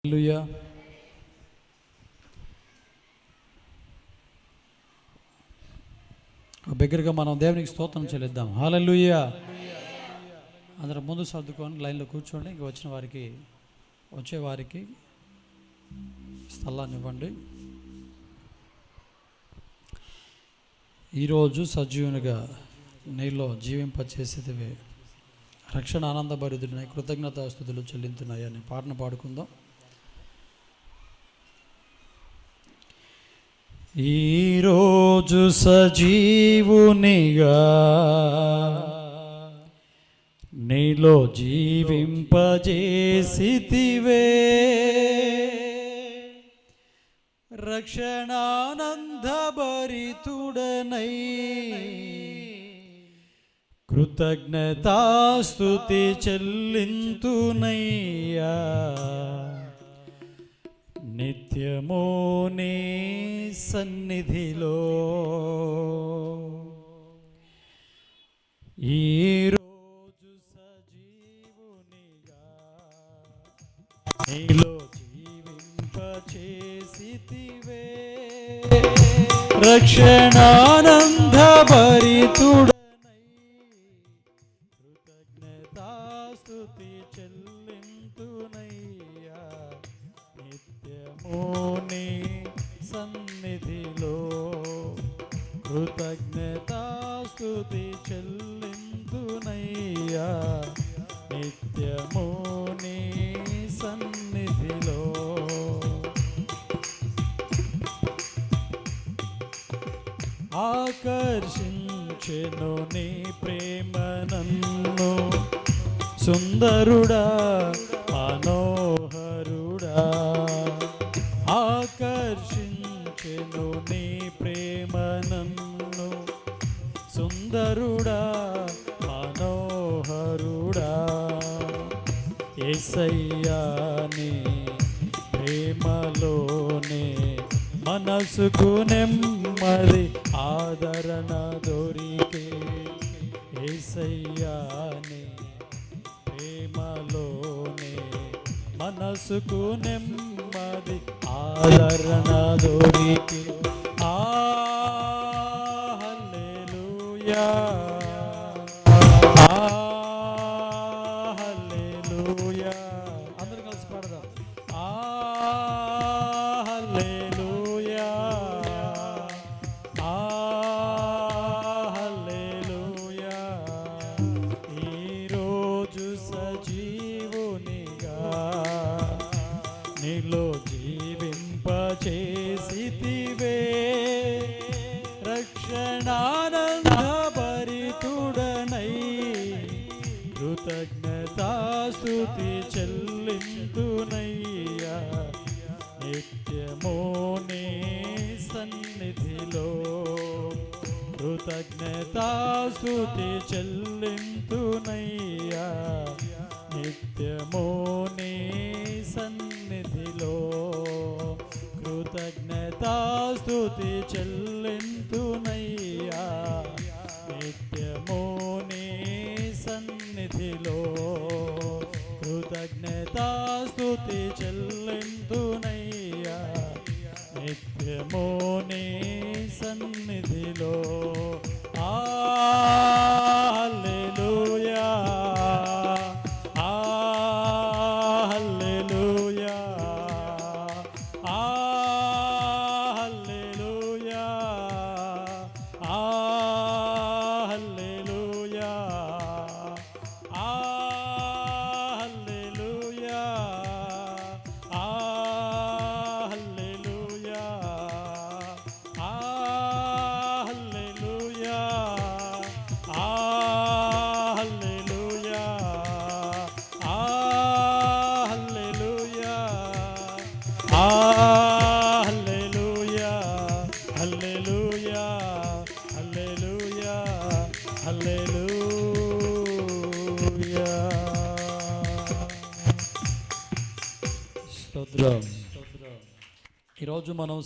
హల్లెలూయా. బిగ్గరగా మనం దేవునికి స్తోత్రం చెల్లిద్దాం. హల్లెలూయా. అందరూ ముందు సర్దుకొని లైన్లో కూర్చోండి. ఇంక వచ్చేవారికి స్థలాన్ని ఇవ్వండి. ఈరోజు సజీవునిగా నీలో జీవింపచేసేదివే, రక్షణ ఆనందభరితుడినై కృతజ్ఞతాస్తుతులు చెల్లించున్నాయి అని పాటను పాడుకుందాం. ఈరోజు సజీవునిగా నీలో జీవింపజేసితివే, రక్షణానందభరితుడనై కృతజ్ఞతాస్తుతి చెల్లింతునయ్యా. నిత్యమో నీ సన్నిధిలో ఈరోజు సజీవునిగా నీలో జీవింపచేసితివే, రక్షణానందభరితుడనై కృతజ్ఞతాస్తుతి చెల్లింతునయ్యా. నిత్యమో నీ సన్నిధిలో కృతజ్ఞతాస్తుతి చెల్లింతునయ్యా. నిత్యమో నీ సన్నిధిలో ఆకర్షించెను నీ ప్రేమ నన్ను, సుందరుడా మనోహరుడా. ఆకర్షించెను నీ ప్రేమ నన్ను, సుందరుడా మనోహరుడా. యేసయ్యా నీ ప్రేమలోనే మనసుకు నెమ్మది ఆదరణ దొరికే. యేసయ్యా నీ ప్రేమలోనే మనసుకు నెమ్మది ఆదరణ దొరికే. హల్లెలూయా, హల్లెలూయా. అందరూ కలిసి పాడదాం. హల్లెలూయా, హల్లెలూయా. ఈరోజు సజీవునిగా నీలో జీవింపచేసితివే, రక్షణానందభరితుడనై కృతజ్ఞతాస్తుతి చెల్లింతునయ్యా. నిత్యమో నీ సన్నిధిలో కృతజ్ఞతాస్తుతి చెల్లింతునయ్యా. నిత్యమో నీ సన్నిధిలో కృతజ్ఞతాస్తుతి చెల్లింతునయ్యా. నిత్యమో నీ సన్నిధిలో కృతజ్ఞతాస్తుతి చెల్లింతునయ్యా. నిత్యమో నీ సన్నిధిలో. హల్లెలూయా, హల్లెలూయా, హల్లెలూయా, హల్లెలూయా, హల్లెలూయా, హల్లెలూయా, హల్లెలూయా, హల్లెలూయా, హల్లెలూయా, హల్లెలూయా, హల్లెలూయా, హల్లెలూయా, హల్లెలూయా. స్తోత్రం. ఈరోజు మనం